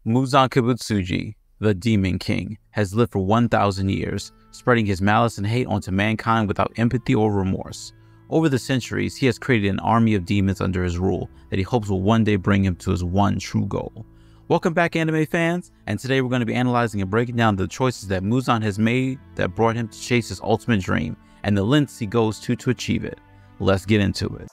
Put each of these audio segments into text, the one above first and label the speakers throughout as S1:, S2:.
S1: Muzan Kibutsuji, the Demon King, has lived for 1,000 years, spreading his malice and hate onto mankind without empathy or remorse. Over the centuries, he has created an army of demons under his rule that he hopes will one day bring him to his one true goal. Welcome back, anime fans, and today we're going to be analyzing and breaking down the choices that Muzan has made that brought him to chase his ultimate dream, and the lengths he goes to achieve it. Let's get into it.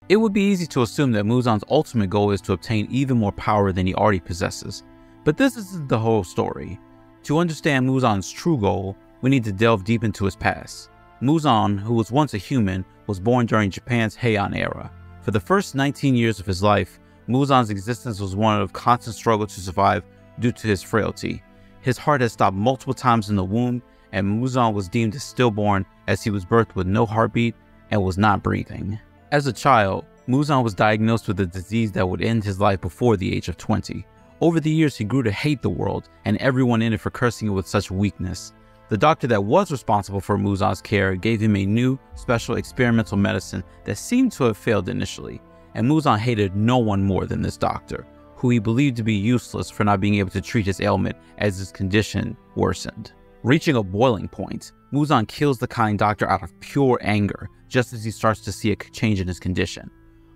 S1: It would be easy to assume that Muzan's ultimate goal is to obtain even more power than he already possesses. But this isn't the whole story. To understand Muzan's true goal, we need to delve deep into his past. Muzan, who was once a human, was born during Japan's Heian era. For the first 19 years of his life, Muzan's existence was one of constant struggle to survive due to his frailty. His heart had stopped multiple times in the womb, and Muzan was deemed as stillborn as he was birthed with no heartbeat and was not breathing. As a child, Muzan was diagnosed with a disease that would end his life before the age of 20. Over the years, he grew to hate the world and everyone in it for cursing it with such weakness. The doctor that was responsible for Muzan's care gave him a new, special experimental medicine that seemed to have failed initially, and Muzan hated no one more than this doctor, who he believed to be useless for not being able to treat his ailment as his condition worsened. Reaching a boiling point, Muzan kills the kind doctor out of pure anger, just as he starts to see a change in his condition.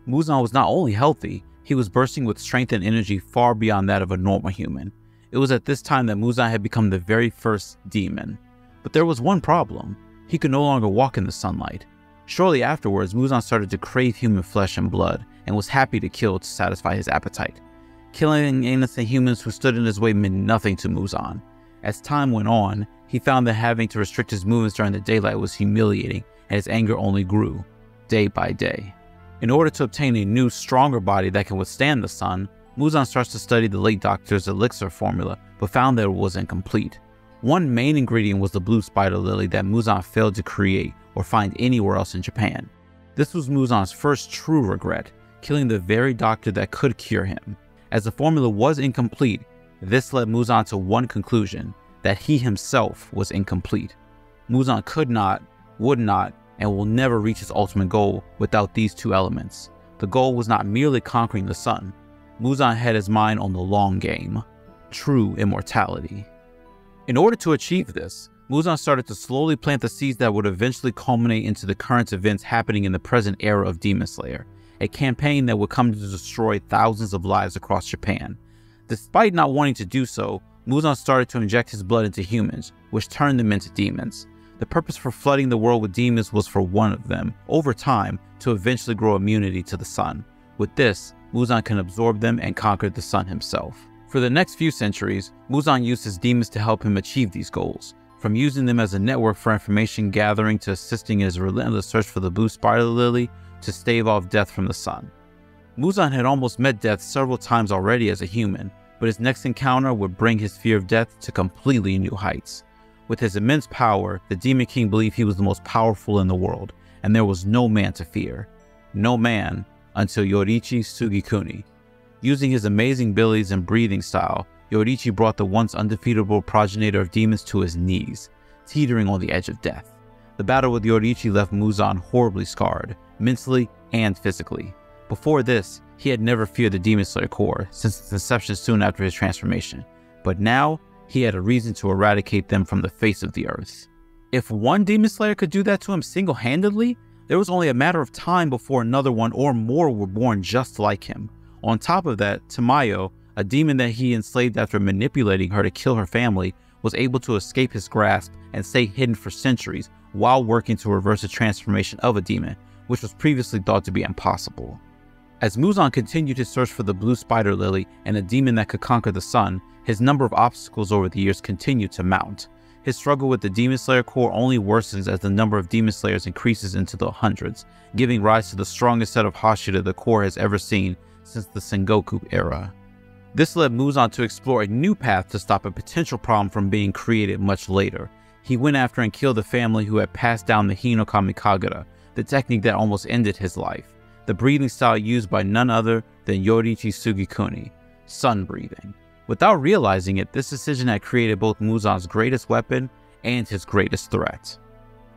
S1: Muzan was not only healthy, he was bursting with strength and energy far beyond that of a normal human. It was at this time that Muzan had become the very first demon. But there was one problem. He could no longer walk in the sunlight. Shortly afterwards, Muzan started to crave human flesh and blood, and was happy to kill to satisfy his appetite. Killing innocent humans who stood in his way meant nothing to Muzan. As time went on, he found that having to restrict his movements during the daylight was humiliating, and his anger only grew, day by day. In order to obtain a new, stronger body that can withstand the sun, Muzan starts to study the late doctor's elixir formula, but found that it was incomplete. One main ingredient was the blue spider lily that Muzan failed to create or find anywhere else in Japan. This was Muzan's first true regret, killing the very doctor that could cure him. As the formula was incomplete, this led Muzan to one conclusion, that he himself was incomplete. Muzan could not, would not, and will never reach his ultimate goal without these two elements. The goal was not merely conquering the sun. Muzan had his mind on the long game, true immortality. In order to achieve this, Muzan started to slowly plant the seeds that would eventually culminate into the current events happening in the present era of Demon Slayer, a campaign that would come to destroy thousands of lives across Japan. Despite not wanting to do so, Muzan started to inject his blood into humans, which turned them into demons. The purpose for flooding the world with demons was for one of them, over time, to eventually grow immunity to the sun. With this, Muzan can absorb them and conquer the sun himself. For the next few centuries, Muzan used his demons to help him achieve these goals, from using them as a network for information gathering to assisting in his relentless search for the blue spider lily to stave off death from the sun. Muzan had almost met death several times already as a human, but his next encounter would bring his fear of death to completely new heights. With his immense power, the Demon King believed he was the most powerful in the world, and there was no man to fear. No man until Yoriichi Sugikuni. Using his amazing abilities and breathing style, Yoriichi brought the once undefeatable progenitor of demons to his knees, teetering on the edge of death. The battle with Yoriichi left Muzan horribly scarred, mentally and physically. Before this, he had never feared the Demon Slayer Corps since its inception soon after his transformation, but now he had a reason to eradicate them from the face of the earth. If one Demon Slayer could do that to him single-handedly, there was only a matter of time before another one or more were born just like him. On top of that, Tamayo, a demon that he enslaved after manipulating her to kill her family, was able to escape his grasp and stay hidden for centuries while working to reverse the transformation of a demon, which was previously thought to be impossible. As Muzan continued his search for the blue spider lily and a demon that could conquer the sun, his number of obstacles over the years continued to mount. His struggle with the Demon Slayer Corps only worsens as the number of Demon Slayers increases into the hundreds, giving rise to the strongest set of Hashira the Corps has ever seen since the Sengoku era. This led Muzan to explore a new path to stop a potential problem from being created much later. He went after and killed the family who had passed down the Hinokami Kagura, the technique that almost ended his life, the breathing style used by none other than Yoriichi Sugikuni, sun breathing. Without realizing it, this decision had created both Muzan's greatest weapon and his greatest threat.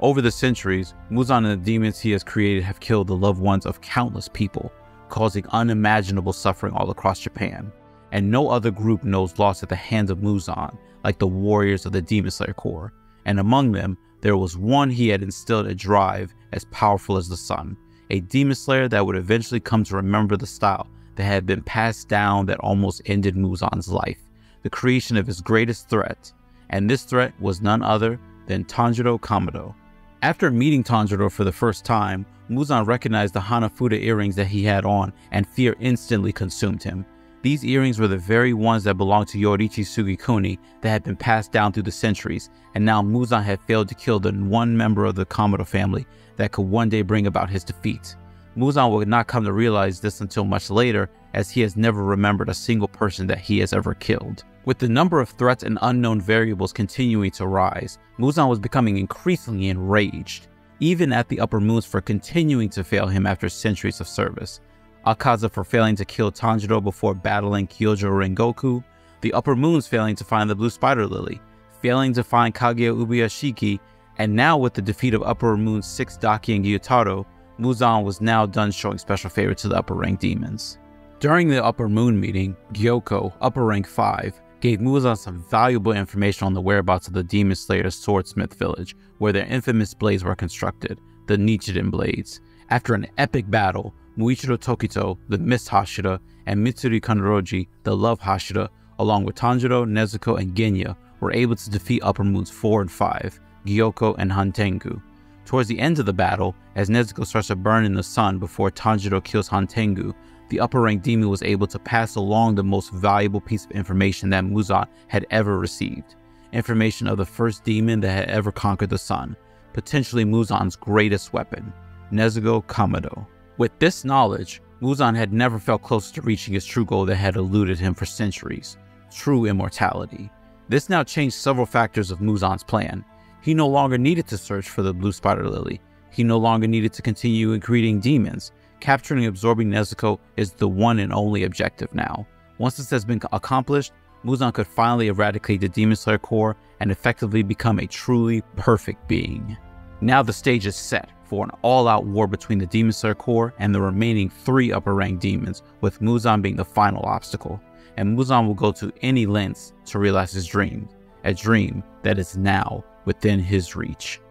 S1: Over the centuries, Muzan and the demons he has created have killed the loved ones of countless people, causing unimaginable suffering all across Japan. And no other group knows loss at the hands of Muzan like the warriors of the Demon Slayer Corps. And among them, there was one he had instilled a drive as powerful as the sun, a Demon Slayer that would eventually come to remember the style that had been passed down that almost ended Muzan's life, the creation of his greatest threat. And this threat was none other than Tanjiro Kamado. After meeting Tanjiro for the first time, Muzan recognized the Hanafuda earrings that he had on, and fear instantly consumed him. These earrings were the very ones that belonged to Yoriichi Sugikuni that had been passed down through the centuries, and now Muzan had failed to kill the one member of the Kamado family that could one day bring about his defeat. Muzan would not come to realize this until much later, as he has never remembered a single person that he has ever killed. With the number of threats and unknown variables continuing to rise, Muzan was becoming increasingly enraged, even at the Upper Moons for continuing to fail him after centuries of service. Akaza for failing to kill Tanjiro before battling Kyojo Rengoku, the Upper Moons failing to find the Blue Spider Lily, failing to find Kaguya Ubuyashiki, and now with the defeat of Upper Moons 6 Daki and Gyutaro, Muzan was now done showing special favor to the upper rank demons. During the Upper Moon meeting, Gyoko, upper rank 5, gave Muzan some valuable information on the whereabouts of the Demon Slayer's swordsmith village, where their infamous blades were constructed, the Nichiren blades. After an epic battle, Muichiro Tokito, the Mist Hashira, and Mitsuri Kanroji, the Love Hashira, along with Tanjiro, Nezuko, and Genya, were able to defeat Upper Moons 4 and 5, Gyoko and Hantengu. Towards the end of the battle, as Nezuko starts to burn in the sun before Tanjiro kills Hantengu, the upper rank demon was able to pass along the most valuable piece of information that Muzan had ever received. Information of the first demon that had ever conquered the sun, potentially Muzan's greatest weapon, Nezuko Kamado. With this knowledge, Muzan had never felt closer to reaching his true goal that had eluded him for centuries, true immortality. This now changed several factors of Muzan's plan. He no longer needed to search for the Blue Spider Lily. He no longer needed to continue creating demons. Capturing and absorbing Nezuko is the one and only objective now. Once this has been accomplished, Muzan could finally eradicate the Demon Slayer Corps and effectively become a truly perfect being. Now the stage is set for an all-out war between the Demon Slayer Corps and the remaining 3 upper-rank demons, with Muzan being the final obstacle. And Muzan will go to any lengths to realize his dream, a dream that is now within his reach.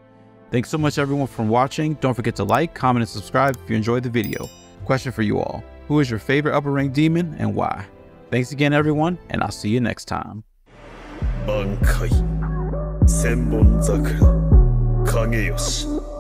S1: Thanks so much everyone for watching. Don't forget to like, comment, and subscribe if you enjoyed the video. Question for you all: who is your favorite upper rank demon and why? Thanks again everyone, and I'll see you next time. Bankai, Senbon Zakura, Kageyoshi.